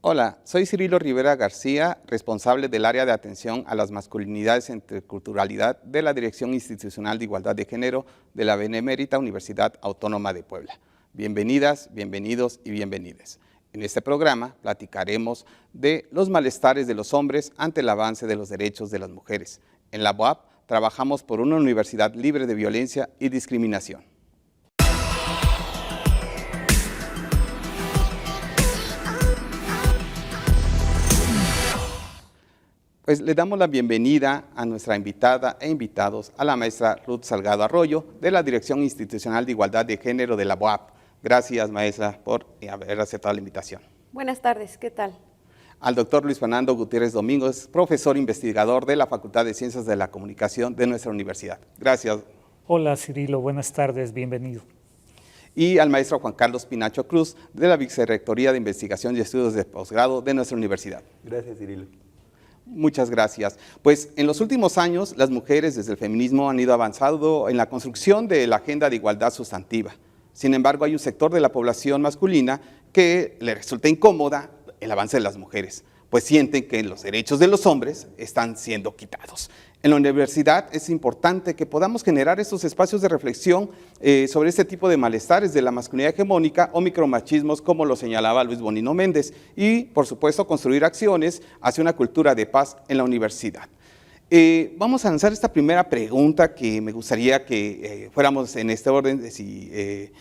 Hola, soy Cirilo Rivera García, responsable del área de atención a las masculinidades e interculturalidad de la Dirección Institucional de Igualdad de Género de la Benemérita Universidad Autónoma de Puebla. Bienvenidas, bienvenidos y bienvenides. En este programa platicaremos de los malestares de los hombres ante el avance de los derechos de las mujeres. En la BOAP trabajamos por una universidad libre de violencia y discriminación. Pues le damos la bienvenida a nuestra invitada e invitados, a la maestra Ruth Salgado Arroyo, de la Dirección Institucional de Igualdad de Género de la BOAP. Gracias, maestra, por haber aceptado la invitación. Buenas tardes, ¿qué tal? Al doctor Luis Fernando Gutiérrez Domínguez, profesor investigador de la Facultad de Ciencias de la Comunicación de nuestra universidad. Gracias. Hola, Cirilo, buenas tardes, bienvenido. Y al maestro Juan Carlos Pinacho Cruz, de la Vicerrectoría de Investigación y Estudios de Posgrado de nuestra universidad. Gracias, Cirilo. Muchas gracias. Pues en los últimos años, las mujeres desde el feminismo han ido avanzando en la construcción de la agenda de igualdad sustantiva. Sin embargo, hay un sector de la población masculina que le resulta incómoda el avance de las mujeres, pues sienten que los derechos de los hombres están siendo quitados. En la universidad es importante que podamos generar estos espacios de reflexión sobre este tipo de malestares de la masculinidad hegemónica o micromachismos, como lo señalaba Luis Bonino Méndez, y por supuesto construir acciones hacia una cultura de paz en la universidad. Vamos a lanzar esta primera pregunta que me gustaría que fuéramos en este orden, de si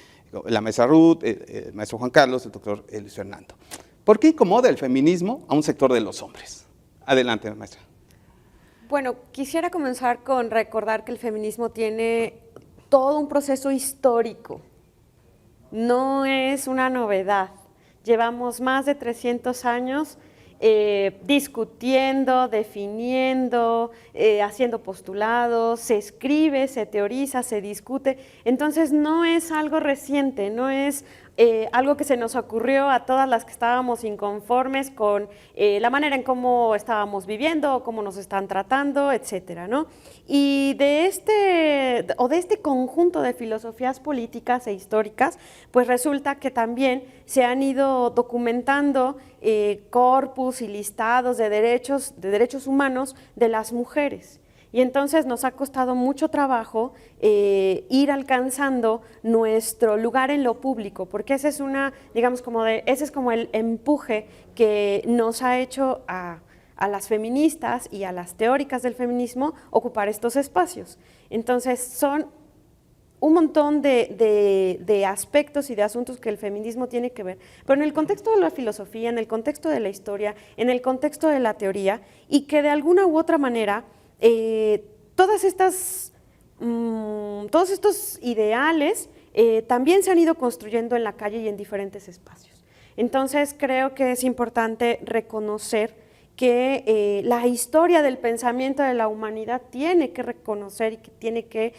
la maestra Ruth, el maestro Juan Carlos, el doctor Luis Fernando. ¿Por qué incomoda el feminismo a un sector de los hombres? Adelante, maestra. Bueno, quisiera comenzar con recordar que el feminismo tiene todo un proceso histórico. No es una novedad. Llevamos más de 300 años discutiendo, definiendo, haciendo postulados, se escribe, se teoriza, se discute. Entonces no es algo reciente, no es algo que se nos ocurrió a todas las que estábamos inconformes con la manera en cómo estábamos viviendo, cómo nos están tratando, etcétera, ¿no? Y de este conjunto de filosofías políticas e históricas, pues resulta que también se han ido documentando corpus y listados de derechos humanos de las mujeres. Y entonces nos ha costado mucho trabajo ir alcanzando nuestro lugar en lo público, porque ese es ese es como el empuje que nos ha hecho a las feministas y a las teóricas del feminismo ocupar estos espacios. Entonces son un montón de aspectos y de asuntos que el feminismo tiene que ver, pero en el contexto de la filosofía, en el contexto de la historia, en el contexto de la teoría, y que de alguna u otra manera todos estos ideales también se han ido construyendo en la calle y en diferentes espacios. Entonces creo que es importante reconocer que la historia del pensamiento de la humanidad tiene que reconocer y que tiene que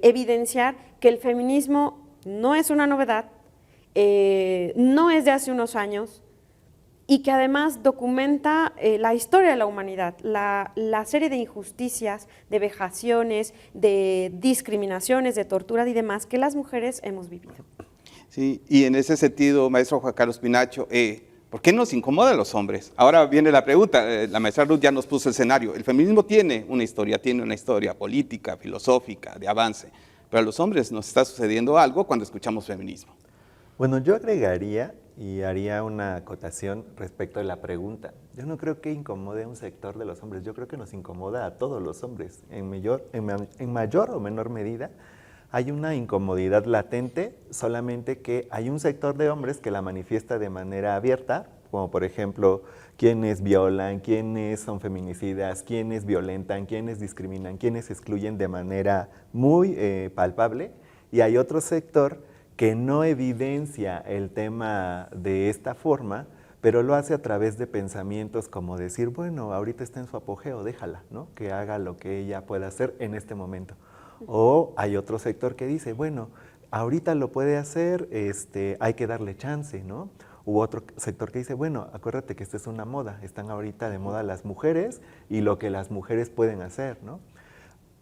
evidenciar que el feminismo no es una novedad, no es de hace unos años, y que además documenta la historia de la humanidad, la serie de injusticias, de vejaciones, de discriminaciones, de tortura y demás que las mujeres hemos vivido. Sí, y en ese sentido, maestro Juan Carlos Pinacho, ¿por qué nos incomoda a los hombres? Ahora viene la pregunta, la maestra Ruth ya nos puso el escenario. El feminismo tiene una historia política, filosófica, de avance, pero a los hombres nos está sucediendo algo cuando escuchamos feminismo. Bueno, yo agregaría y haría una acotación respecto de la pregunta. Yo no creo que incomode a un sector de los hombres, yo creo que nos incomoda a todos los hombres. En mayor o menor medida hay una incomodidad latente, solamente que hay un sector de hombres que la manifiesta de manera abierta, como por ejemplo quienes violan, quienes son feminicidas, quienes violentan, quienes discriminan, quienes excluyen de manera muy palpable, y hay otro sector que no evidencia el tema de esta forma, pero lo hace a través de pensamientos como decir, bueno, ahorita está en su apogeo, déjala, ¿no? Que haga lo que ella pueda hacer en este momento. O hay otro sector que dice, bueno, ahorita lo puede hacer, hay que darle chance, ¿no? U otro sector que dice, bueno, acuérdate que esta es una moda, están ahorita de moda las mujeres y lo que las mujeres pueden hacer, ¿no?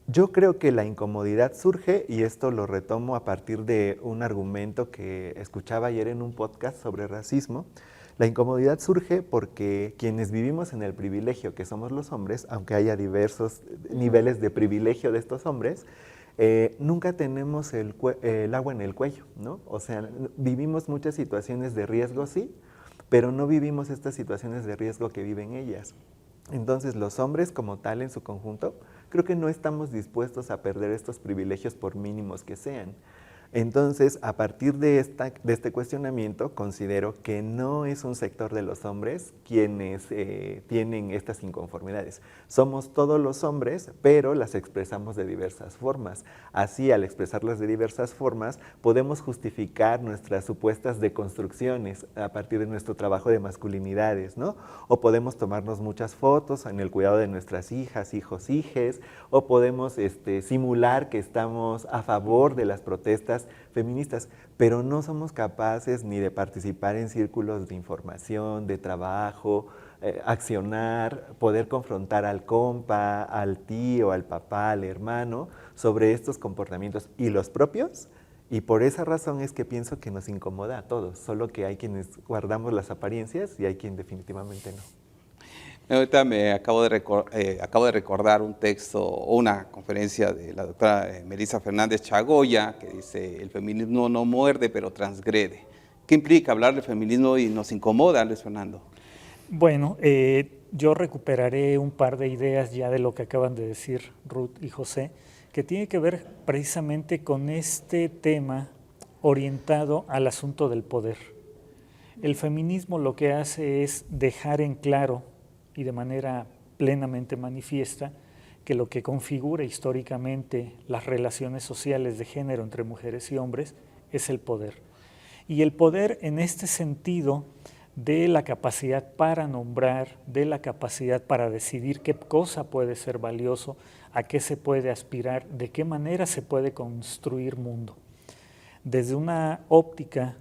Yo creo que la incomodidad surge, y esto lo retomo a partir de un argumento que escuchaba ayer en un podcast sobre racismo, La incomodidad surge porque quienes vivimos en el privilegio que somos los hombres, aunque haya diversos niveles de privilegio de estos hombres, nunca tenemos el agua en el cuello, ¿no? O sea, vivimos muchas situaciones de riesgo, sí, pero no vivimos estas situaciones de riesgo que viven ellas. Entonces, los hombres como tal en su conjunto, creo que no estamos dispuestos a perder estos privilegios por mínimos que sean. Entonces, a partir de este cuestionamiento, considero que no es un sector de los hombres quienes tienen estas inconformidades. Somos todos los hombres, pero las expresamos de diversas formas. Así, al expresarlas de diversas formas, podemos justificar nuestras supuestas deconstrucciones a partir de nuestro trabajo de masculinidades, ¿no? O podemos tomarnos muchas fotos en el cuidado de nuestras hijas, hijos, hijes, o podemos simular que estamos a favor de las protestas feministas, pero no somos capaces ni de participar en círculos de información, de trabajo, accionar, poder confrontar al compa, al tío, al papá, al hermano, sobre estos comportamientos y los propios, y por esa razón es que pienso que nos incomoda a todos, solo que hay quienes guardamos las apariencias y hay quien definitivamente no. Ahorita me acabo de recordar un texto o una conferencia de la doctora Melissa Fernández Chagoya que dice: el feminismo no muerde pero transgrede. ¿Qué implica hablar de feminismo y nos incomoda, Luis Fernando? Bueno, yo recuperaré un par de ideas ya de lo que acaban de decir Ruth y José, que tiene que ver precisamente con este tema orientado al asunto del poder. El feminismo lo que hace es dejar en claro y de manera plenamente manifiesta que lo que configura históricamente las relaciones sociales de género entre mujeres y hombres es el poder. Y el poder en este sentido de la capacidad para nombrar, de la capacidad para decidir qué cosa puede ser valioso, a qué se puede aspirar, de qué manera se puede construir mundo. Desde una óptica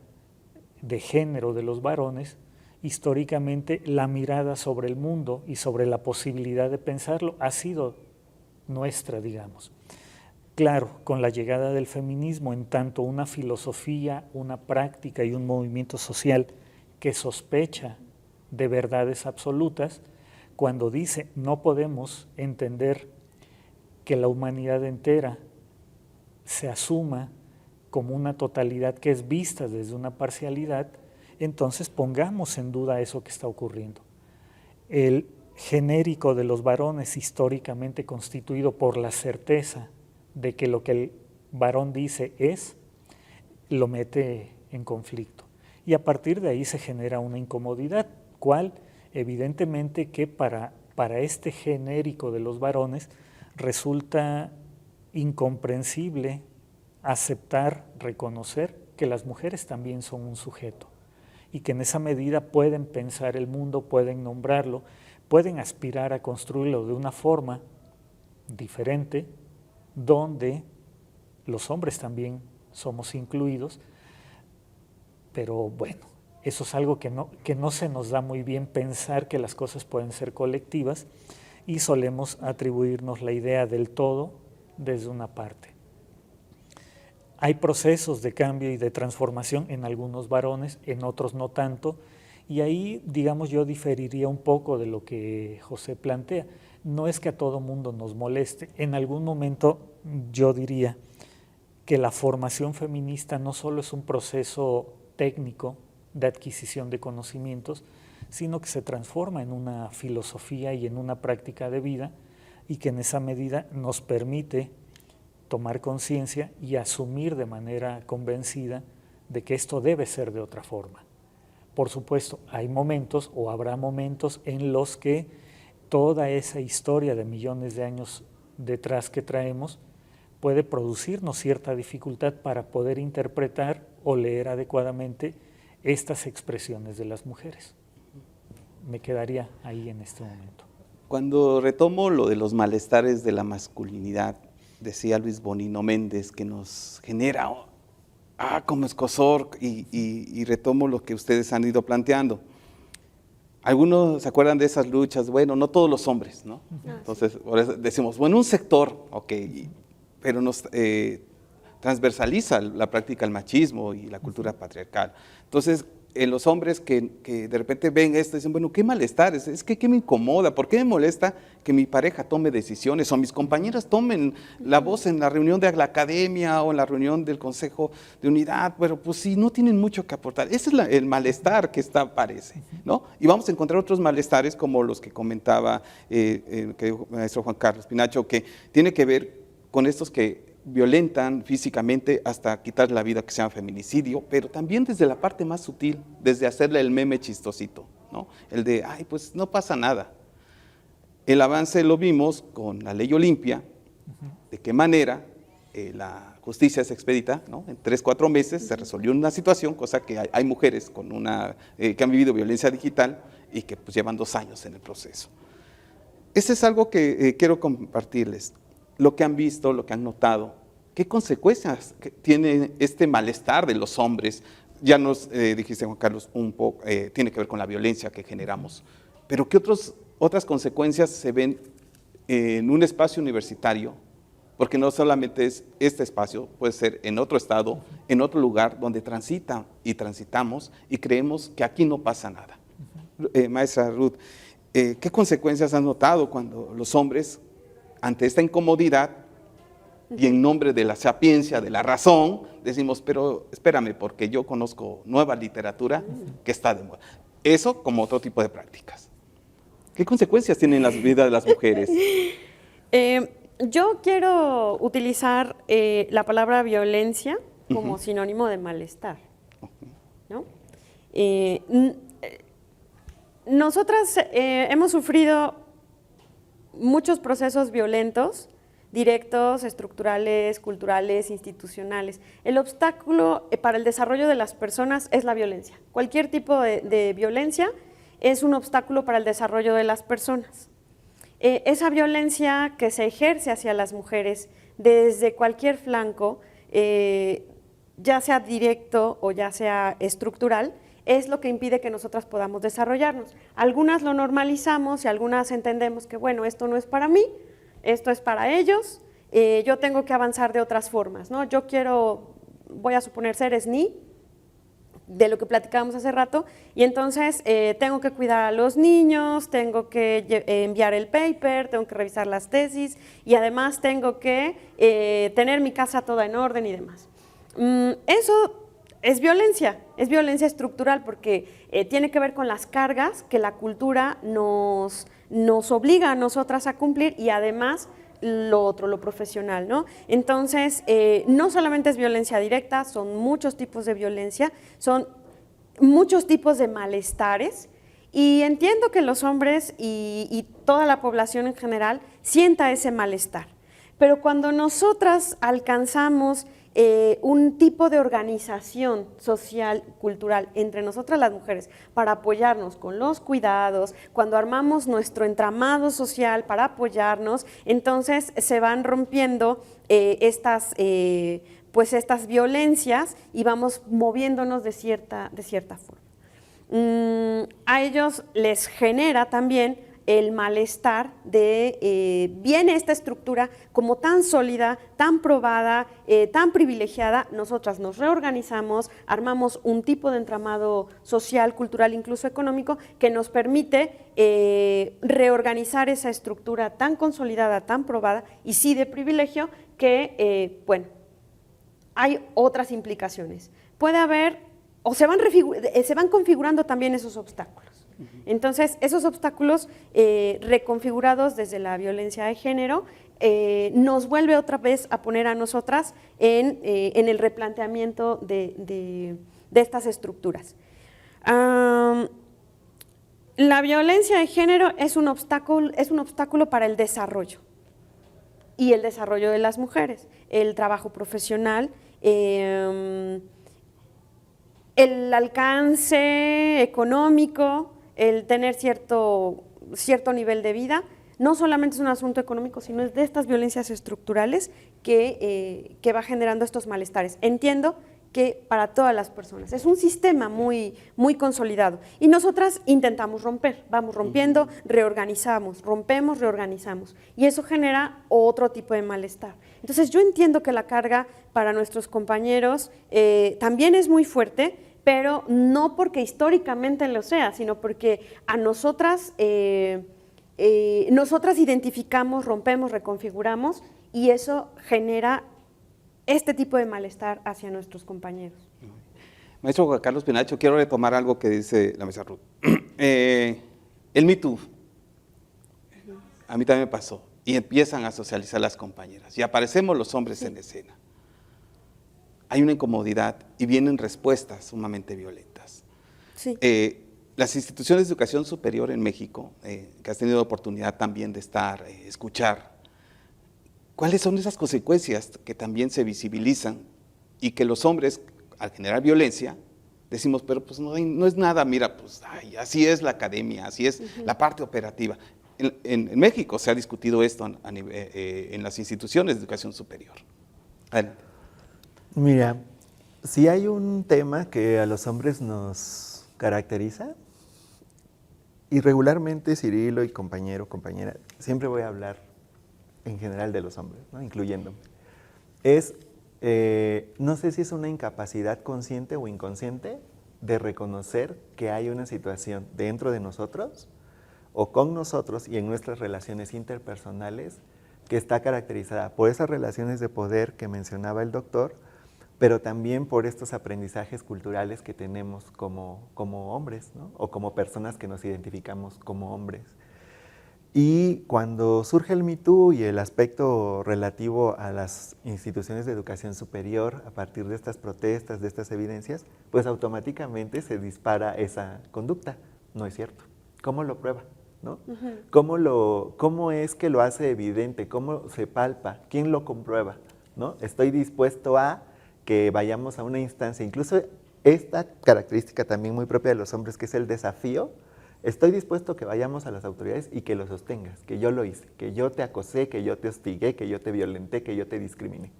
de género de los varones, históricamente la mirada sobre el mundo y sobre la posibilidad de pensarlo ha sido nuestra, digamos. Claro, con la llegada del feminismo, en tanto una filosofía, una práctica y un movimiento social que sospecha de verdades absolutas, cuando dice no podemos entender que la humanidad entera se asuma como una totalidad que es vista desde una parcialidad, entonces pongamos en duda eso que está ocurriendo. El genérico de los varones históricamente constituido por la certeza de que lo que el varón dice es, lo mete en conflicto. Y a partir de ahí se genera una incomodidad, cual evidentemente que para este genérico de los varones resulta incomprensible aceptar, reconocer que las mujeres también son un sujeto y que en esa medida pueden pensar el mundo, pueden nombrarlo, pueden aspirar a construirlo de una forma diferente, donde los hombres también somos incluidos, pero bueno, eso es algo que no se nos da muy bien pensar que las cosas pueden ser colectivas y solemos atribuirnos la idea del todo desde una parte. Hay procesos de cambio y de transformación en algunos varones, en otros no tanto, y ahí, digamos, yo diferiría un poco de lo que José plantea. No es que a todo mundo nos moleste. En algún momento yo diría que la formación feminista no solo es un proceso técnico de adquisición de conocimientos, sino que se transforma en una filosofía y en una práctica de vida y que en esa medida nos permite tomar conciencia y asumir de manera convencida de que esto debe ser de otra forma. Por supuesto, hay momentos o habrá momentos en los que toda esa historia de millones de años detrás que traemos puede producirnos cierta dificultad para poder interpretar o leer adecuadamente estas expresiones de las mujeres. Me quedaría ahí en este momento. Cuando retomo lo de los malestares de la masculinidad, decía Luis Bonino Méndez, que nos genera como escozor, y retomo lo que ustedes han ido planteando. Algunos se acuerdan de esas luchas, bueno, no todos los hombres, ¿no? Entonces, por eso decimos, bueno, un sector, ok, pero nos transversaliza la práctica del machismo y la cultura patriarcal. Entonces, los hombres que de repente ven esto y dicen, bueno, qué malestar, es que qué me incomoda, ¿por qué me molesta que mi pareja tome decisiones o mis compañeras tomen la voz en la reunión de la academia o en la reunión del consejo de unidad? Pero pues sí, no tienen mucho que aportar. Ese es el malestar que aparece, ¿no? Y vamos a encontrar otros malestares como los que comentaba que dijo el maestro Juan Carlos Pinacho, que tiene que ver con estos que violentan físicamente hasta quitar la vida, que se llama feminicidio, pero también desde la parte más sutil, desde hacerle el meme chistosito, ¿no? El de, ay, pues no pasa nada. El avance lo vimos con la ley Olimpia, de qué manera la justicia es expedita, ¿no? En 3-4 meses se resolvió una situación, cosa que hay mujeres con que han vivido violencia digital y que pues llevan 2 años en el proceso. Ese es algo que quiero compartirles. Lo que han visto, lo que han notado, qué consecuencias tiene este malestar de los hombres. Ya nos dijiste, Juan Carlos, un poco, tiene que ver con la violencia que generamos, pero ¿qué otras consecuencias se ven en un espacio universitario? Porque no solamente es este espacio, puede ser en otro estado, en otro lugar donde transitan y transitamos y creemos que aquí no pasa nada. Maestra Ruth, ¿qué consecuencias han notado cuando los hombres, ante esta incomodidad y en nombre de la sapiencia, de la razón, decimos, pero espérame, porque yo conozco nueva literatura que está de moda? Eso como otro tipo de prácticas. ¿Qué consecuencias tienen en las vidas de las mujeres? Yo quiero utilizar la palabra violencia como sinónimo de malestar, ¿no? Nosotras hemos sufrido muchos procesos violentos, directos, estructurales, culturales, institucionales. El obstáculo para el desarrollo de las personas es la violencia. Cualquier tipo de violencia es un obstáculo para el desarrollo de las personas. Esa violencia que se ejerce hacia las mujeres desde cualquier flanco, ya sea directo o ya sea estructural, es lo que impide que nosotras podamos desarrollarnos. Algunas lo normalizamos y algunas entendemos que, bueno, esto no es para mí, esto es para ellos, yo tengo que avanzar de otras formas, ¿no? Yo voy a suponer ser SNI, de lo que platicábamos hace rato, y entonces tengo que cuidar a los niños, tengo que enviar el paper, tengo que revisar las tesis y además tengo que tener mi casa toda en orden y demás. Eso es violencia estructural porque tiene que ver con las cargas que la cultura nos obliga a nosotras a cumplir y además lo otro, lo profesional, ¿no? Entonces, no solamente es violencia directa, son muchos tipos de violencia, son muchos tipos de malestares y entiendo que los hombres y toda la población en general sienta ese malestar, pero cuando nosotras alcanzamos un tipo de organización social, cultural, entre nosotras las mujeres, para apoyarnos con los cuidados, cuando armamos nuestro entramado social para apoyarnos, entonces se van rompiendo estas violencias y vamos moviéndonos de cierta forma. A ellos les genera también el malestar de, viene esta estructura como tan sólida, tan probada, tan privilegiada, nosotras nos reorganizamos, armamos un tipo de entramado social, cultural, incluso económico, que nos permite reorganizar esa estructura tan consolidada, tan probada, y sí de privilegio, que, bueno, hay otras implicaciones. Puede haber, o se van configurando también esos obstáculos. Entonces, esos obstáculos reconfigurados desde la violencia de género nos vuelve otra vez a poner a nosotras en el replanteamiento de estas estructuras. La violencia de género es un obstáculo para el desarrollo y el desarrollo de las mujeres, el trabajo profesional, el alcance económico, el tener cierto nivel de vida, no solamente es un asunto económico, sino es de estas violencias estructurales que va generando estos malestares. Entiendo que para todas las personas es un sistema muy consolidado y nosotras intentamos romper, vamos rompiendo, reorganizamos, rompemos, reorganizamos y eso genera otro tipo de malestar. Entonces yo entiendo que la carga para nuestros compañeros también es muy fuerte, pero no porque históricamente lo sea, sino porque a nosotras identificamos, rompemos, reconfiguramos y eso genera este tipo de malestar hacia nuestros compañeros. Maestro Juan Carlos Pinacho, quiero retomar algo que dice la maestra Ruth. El Me Too, a mí también me pasó, y empiezan a socializar las compañeras, y aparecemos los hombres en escena. Hay una incomodidad y vienen respuestas sumamente violentas. Sí. Las instituciones de educación superior en México, que has tenido oportunidad también de estar, escuchar, ¿cuáles son esas consecuencias que también se visibilizan y que los hombres, al generar violencia, decimos, pero pues no es nada, mira, pues ay, así es la academia, así es la parte operativa? En México se ha discutido esto en las instituciones de educación superior. Adelante. Mira, si hay un tema que a los hombres nos caracteriza, y regularmente Cirilo y compañero, compañera, siempre voy a hablar en general de los hombres, ¿no? Incluyéndome, es, no sé si es una incapacidad consciente o inconsciente de reconocer que hay una situación dentro de nosotros o con nosotros y en nuestras relaciones interpersonales que está caracterizada por esas relaciones de poder que mencionaba el doctor, pero también por estos aprendizajes culturales que tenemos como hombres, ¿no? O como personas que nos identificamos como hombres. Y cuando surge el Me Too y el aspecto relativo a las instituciones de educación superior, a partir de estas protestas, de estas evidencias, pues automáticamente se dispara esa conducta. No es cierto. ¿Cómo lo prueba? ¿No? ¿Cómo es que lo hace evidente? ¿Cómo se palpa? ¿Quién lo comprueba? ¿No? Estoy dispuesto a que vayamos a una instancia, incluso esta característica también muy propia de los hombres, que es el desafío. Estoy dispuesto a que vayamos a las autoridades y que lo sostengas, que yo lo hice, que yo te acosé, que yo te hostigué, que yo te violenté, que yo te discriminé.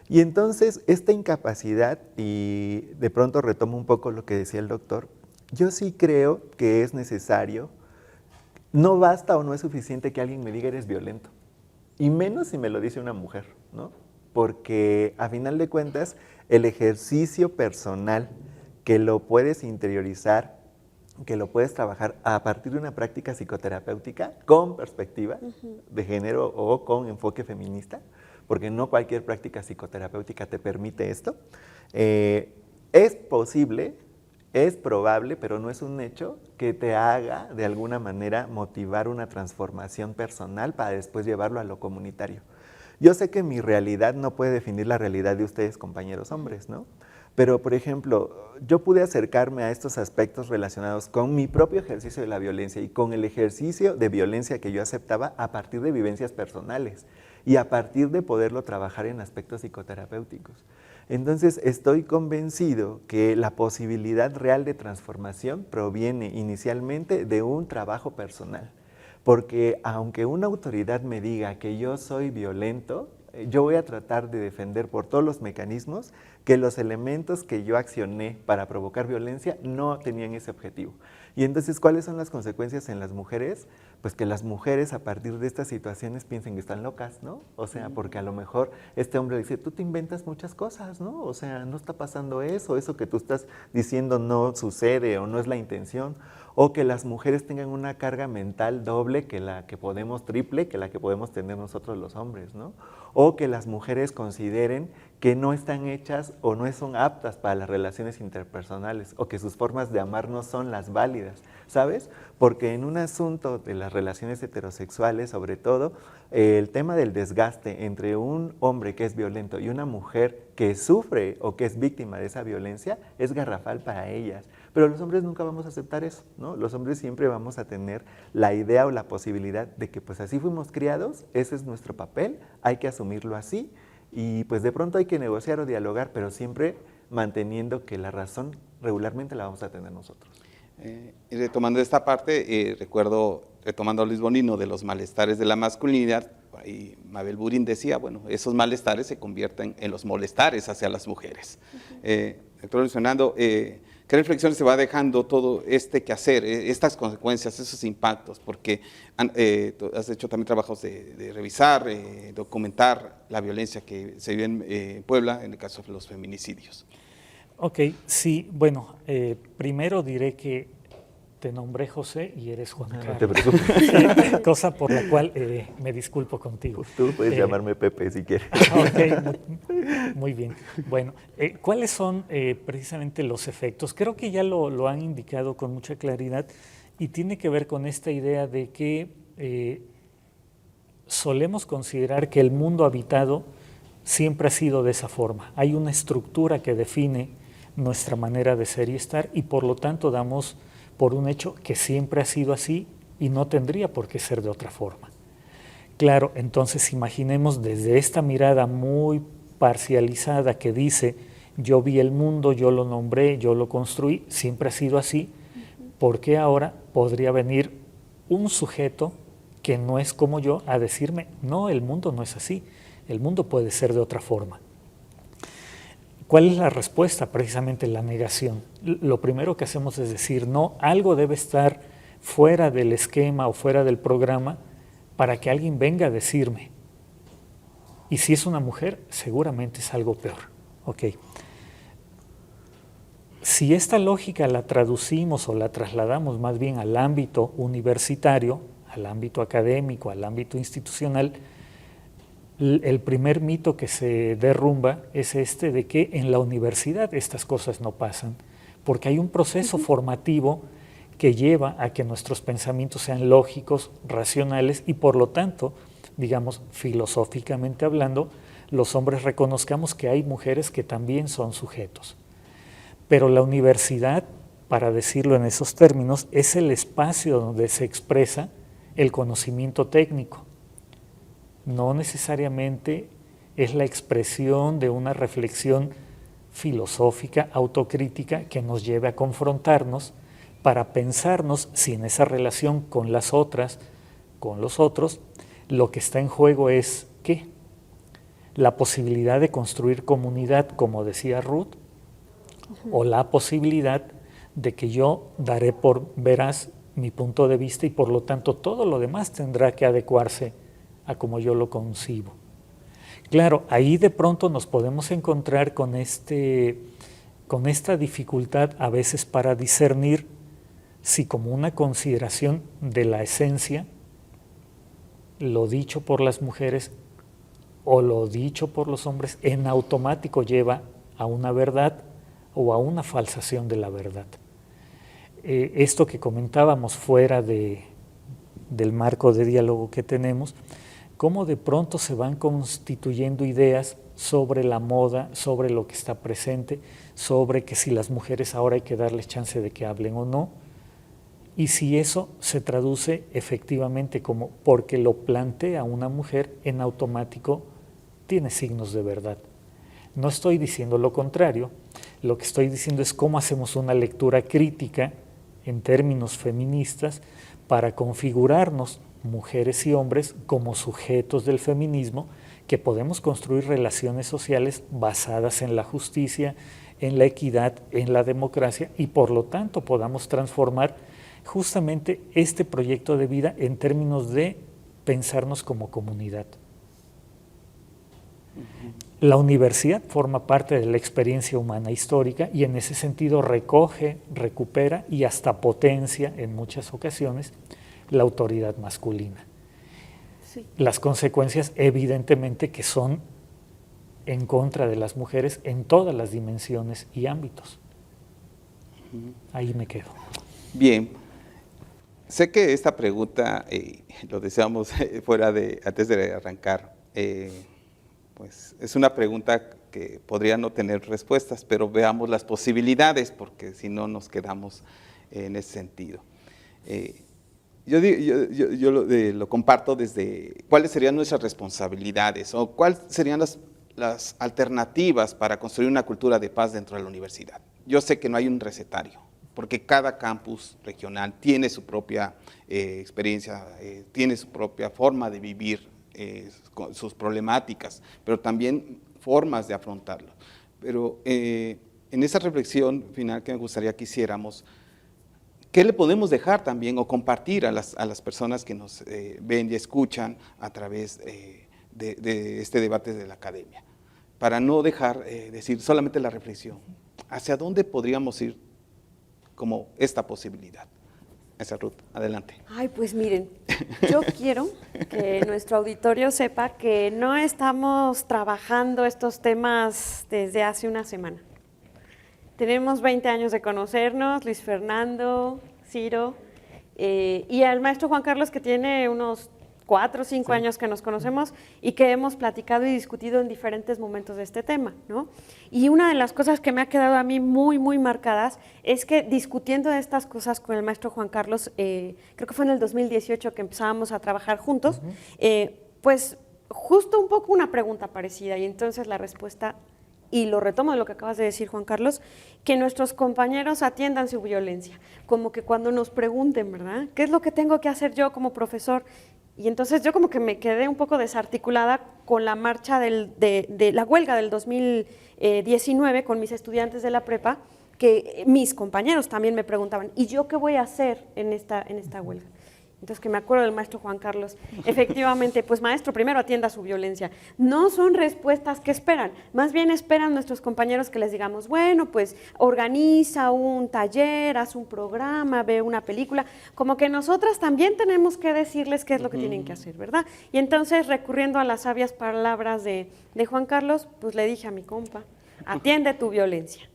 Y entonces esta incapacidad, y de pronto retomo un poco lo que decía el doctor, yo sí creo que es necesario, no basta o no es suficiente que alguien me diga eres violento, y menos si me lo dice una mujer, ¿no? Porque a final de cuentas el ejercicio personal que lo puedes interiorizar, que lo puedes trabajar a partir de una práctica psicoterapéutica con perspectiva de género o con enfoque feminista, porque no cualquier práctica psicoterapéutica te permite esto, es posible, es probable, pero no es un hecho, que te haga de alguna manera motivar una transformación personal para después llevarlo a lo comunitario. Yo sé que mi realidad no puede definir la realidad de ustedes, compañeros hombres, ¿no? Pero, por ejemplo, yo pude acercarme a estos aspectos relacionados con mi propio ejercicio de la violencia y con el ejercicio de violencia que yo aceptaba a partir de vivencias personales y a partir de poderlo trabajar en aspectos psicoterapéuticos. Entonces, estoy convencido que la posibilidad real de transformación proviene inicialmente de un trabajo personal. Porque aunque una autoridad me diga que yo soy violento, yo voy a tratar de defender por todos los mecanismos que los elementos que yo accioné para provocar violencia no tenían ese objetivo. Y entonces, ¿cuáles son las consecuencias en las mujeres? Pues que las mujeres a partir de estas situaciones piensen que están locas, ¿no? O sea, porque a lo mejor este hombre dice, tú te inventas muchas cosas, ¿no? O sea, no está pasando eso que tú estás diciendo no sucede o no es la intención. O que las mujeres tengan una carga mental doble que la que podemos, triple, que la que podemos tener nosotros los hombres, ¿no? O que las mujeres consideren que no están hechas o no son aptas para las relaciones interpersonales o que sus formas de amar no son las válidas, ¿sabes? Porque en un asunto de las relaciones heterosexuales, sobre todo, el tema del desgaste entre un hombre que es violento y una mujer que sufre o que es víctima de esa violencia es garrafal para ellas. Pero los hombres nunca vamos a aceptar eso, ¿no? Los hombres siempre vamos a tener la idea o la posibilidad de que pues así fuimos criados, ese es nuestro papel, hay que asumirlo así y pues de pronto hay que negociar o dialogar, pero siempre manteniendo que la razón regularmente la vamos a tener nosotros. Y retomando esta parte, retomando a Luis Bonino de los malestares de la masculinidad, ahí Mabel Burin decía, bueno, esos malestares se convierten en los molestares hacia las mujeres. Doctor Luis Fernando, ¿qué reflexiones se va dejando todo este quehacer, estas consecuencias, esos impactos? Porque has hecho también trabajos de revisar, documentar la violencia que se vive en Puebla, en el caso de los feminicidios. Ok, sí, bueno, primero diré que te nombré José y eres Juan No Carlos. te preocupes. Cosa por la cual me disculpo contigo. Pues tú puedes llamarme Pepe si quieres. Ok, muy bien. Bueno, ¿cuáles son precisamente los efectos? Creo que ya lo han indicado con mucha claridad y tiene que ver con esta idea de que solemos considerar que el mundo habitado siempre ha sido de esa forma. Hay una estructura que define nuestra manera de ser y estar y por lo tanto damos por un hecho que siempre ha sido así y no tendría por qué ser de otra forma. Claro, entonces imaginemos desde esta mirada muy parcializada que dice yo vi el mundo, yo lo nombré, yo lo construí, siempre ha sido así, ¿por qué ahora podría venir un sujeto que no es como yo a decirme no, el mundo no es así, el mundo puede ser de otra forma? ¿Cuál es la respuesta? Precisamente la negación. Lo primero que hacemos es decir, no, algo debe estar fuera del esquema o fuera del programa para que alguien venga a decirme. Y si es una mujer, seguramente es algo peor. Ok. Si esta lógica la traducimos o la trasladamos más bien al ámbito universitario, al ámbito académico, al ámbito institucional, el primer mito que se derrumba es este de que en la universidad estas cosas no pasan, porque hay un proceso formativo que lleva a que nuestros pensamientos sean lógicos, racionales y por lo tanto, digamos, filosóficamente hablando, los hombres reconozcamos que hay mujeres que también son sujetos. Pero la universidad, para decirlo en esos términos, es el espacio donde se expresa el conocimiento técnico. No necesariamente es la expresión de una reflexión filosófica, autocrítica, que nos lleve a confrontarnos para pensarnos si en esa relación con las otras, con los otros, lo que está en juego es ¿qué? La posibilidad de construir comunidad, como decía Ruth, o la posibilidad de que yo daré por veraz mi punto de vista y por lo tanto todo lo demás tendrá que adecuarse a como yo lo concibo. Claro, ahí de pronto nos podemos encontrar con esta dificultad a veces para discernir si como una consideración de la esencia, lo dicho por las mujeres o lo dicho por los hombres en automático lleva a una verdad o a una falsación de la verdad. Esto que comentábamos fuera del marco de diálogo que tenemos, cómo de pronto se van constituyendo ideas sobre la moda, sobre lo que está presente, sobre que si las mujeres ahora hay que darles chance de que hablen o no, y si eso se traduce efectivamente como porque lo plantea una mujer, en automático tiene signos de verdad. No estoy diciendo lo contrario, lo que estoy diciendo es cómo hacemos una lectura crítica en términos feministas para configurarnos mujeres y hombres como sujetos del feminismo, que podemos construir relaciones sociales basadas en la justicia, en la equidad, en la democracia y por lo tanto podamos transformar justamente este proyecto de vida en términos de pensarnos como comunidad. La universidad forma parte de la experiencia humana histórica y en ese sentido recoge, recupera y hasta potencia en muchas ocasiones la autoridad masculina. Sí. Las consecuencias evidentemente que son en contra de las mujeres en todas las dimensiones y ámbitos. Ahí me quedo. Bien, sé que esta pregunta lo deseamos antes de arrancar, pues es una pregunta que podría no tener respuestas, pero veamos las posibilidades, porque si no nos quedamos en ese sentido. Yo lo comparto desde cuáles serían nuestras responsabilidades o cuáles serían las alternativas para construir una cultura de paz dentro de la universidad. Yo sé que no hay un recetario, porque cada campus regional tiene su propia experiencia, tiene su propia forma de vivir sus problemáticas, pero también formas de afrontarlo. Pero en esa reflexión final que me gustaría que hiciéramos, ¿qué le podemos dejar también o compartir a las personas que nos ven y escuchan a través de este debate de la academia? Para no dejar decir solamente la reflexión, ¿hacia dónde podríamos ir como esta posibilidad? Maestra Ruth, adelante. Ay, pues miren, yo quiero que nuestro auditorio sepa que no estamos trabajando estos temas desde hace una semana. Tenemos 20 años de conocernos, Luis Fernando, Ciro, y al maestro Juan Carlos, que tiene unos 4 o 5 años que nos conocemos y que hemos platicado y discutido en diferentes momentos de este tema, ¿no? Y una de las cosas que me ha quedado a mí muy, muy marcadas es que discutiendo de estas cosas con el maestro Juan Carlos, creo que fue en el 2018 que empezábamos a trabajar juntos, pues justo un poco una pregunta parecida, y entonces la respuesta, y lo retomo de lo que acabas de decir, Juan Carlos, que nuestros compañeros atiendan su violencia, como que cuando nos pregunten, ¿verdad?, ¿qué es lo que tengo que hacer yo como profesor? Y entonces yo como que me quedé un poco desarticulada con la marcha de la huelga del 2019 con mis estudiantes de la prepa, que mis compañeros también me preguntaban, ¿y yo qué voy a hacer en esta huelga? Entonces, que me acuerdo del maestro Juan Carlos, efectivamente, pues maestro, primero atienda su violencia. No son respuestas que esperan, más bien esperan nuestros compañeros que les digamos, bueno, pues organiza un taller, haz un programa, ve una película, como que nosotras también tenemos que decirles qué es lo que tienen que hacer, ¿verdad? Y entonces, recurriendo a las sabias palabras de Juan Carlos, pues le dije a mi compa, atiende tu violencia.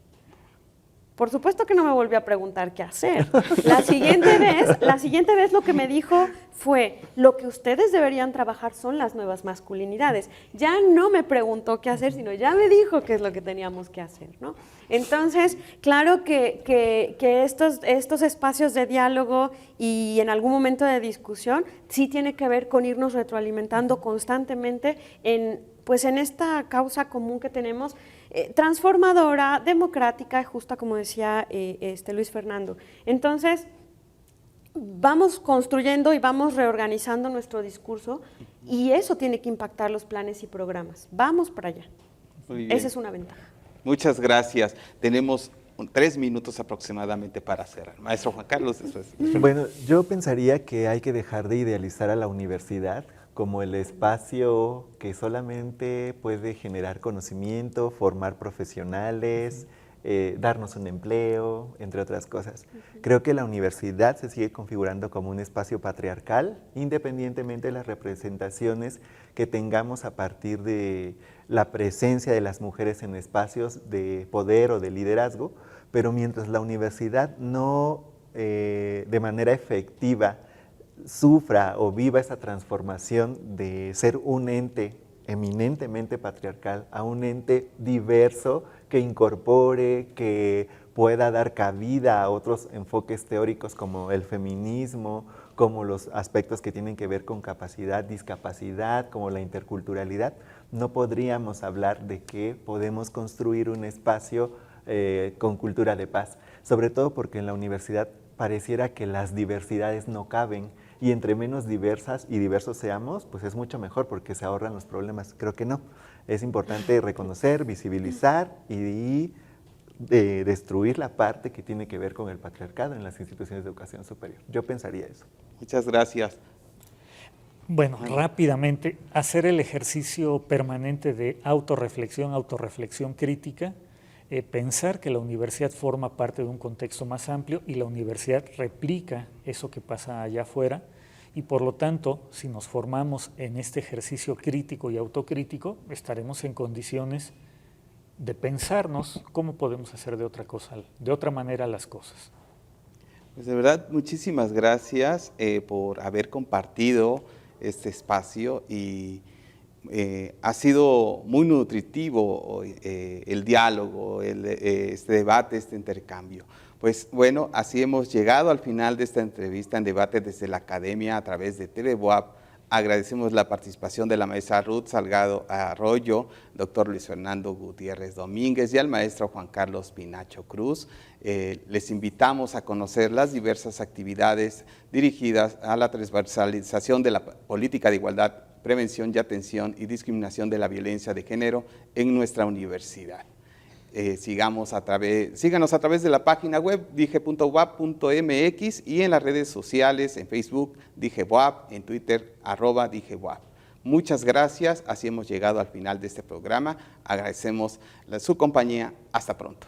Por supuesto que no me volvió a preguntar qué hacer. La siguiente vez lo que me dijo fue, lo que ustedes deberían trabajar son las nuevas masculinidades. Ya no me preguntó qué hacer, sino ya me dijo qué es lo que teníamos que hacer, ¿no? Entonces, claro que estos espacios de diálogo y en algún momento de discusión sí tiene que ver con irnos retroalimentando constantemente en esta causa común que tenemos, transformadora, democrática y justa, como decía Luis Fernando. Entonces, vamos construyendo y vamos reorganizando nuestro discurso y eso tiene que impactar los planes y programas. Vamos para allá. Muy bien. Esa es una ventaja. Muchas gracias. Tenemos 3 minutos aproximadamente para cerrar. Maestro Juan Carlos, después. Bueno, yo pensaría que hay que dejar de idealizar a la universidad como el espacio que solamente puede generar conocimiento, formar profesionales, darnos un empleo, entre otras cosas. Creo que la universidad se sigue configurando como un espacio patriarcal, independientemente de las representaciones que tengamos a partir de la presencia de las mujeres en espacios de poder o de liderazgo, pero mientras la universidad no de manera efectiva sufra o viva esa transformación de ser un ente eminentemente patriarcal a un ente diverso que incorpore, que pueda dar cabida a otros enfoques teóricos como el feminismo, como los aspectos que tienen que ver con capacidad, discapacidad, como la interculturalidad, no podríamos hablar de que podemos construir un espacio con cultura de paz, sobre todo porque en la universidad pareciera que las diversidades no caben, y entre menos diversas y diversos seamos, pues es mucho mejor porque se ahorran los problemas. Creo que no. Es importante reconocer, visibilizar y destruir la parte que tiene que ver con el patriarcado en las instituciones de educación superior. Yo pensaría eso. Muchas gracias. Bueno, rápidamente, hacer el ejercicio permanente de autorreflexión crítica, pensar que la universidad forma parte de un contexto más amplio y la universidad replica eso que pasa allá afuera, y por lo tanto, si nos formamos en este ejercicio crítico y autocrítico, estaremos en condiciones de pensarnos cómo podemos hacer de otra manera las cosas. Pues de verdad, muchísimas gracias por haber compartido este espacio y ha sido muy nutritivo el diálogo, este debate, este intercambio. Pues bueno, así hemos llegado al final de esta entrevista en Debate desde la Academia a través de TV Boab. Agradecemos la participación de la maestra Ruth Salgado Arroyo, doctor Luis Fernando Gutiérrez Domínguez y al maestro Juan Carlos Pinacho Cruz. Les invitamos a conocer las diversas actividades dirigidas a la transversalización de la política de igualdad, prevención y atención y discriminación de la violencia de género en nuestra universidad. Síganos a través de la página web dije.boab.mx y en las redes sociales, en Facebook, Dije Boab, en Twitter, @Dije Boab. Muchas gracias, así hemos llegado al final de este programa. Agradecemos su compañía. Hasta pronto.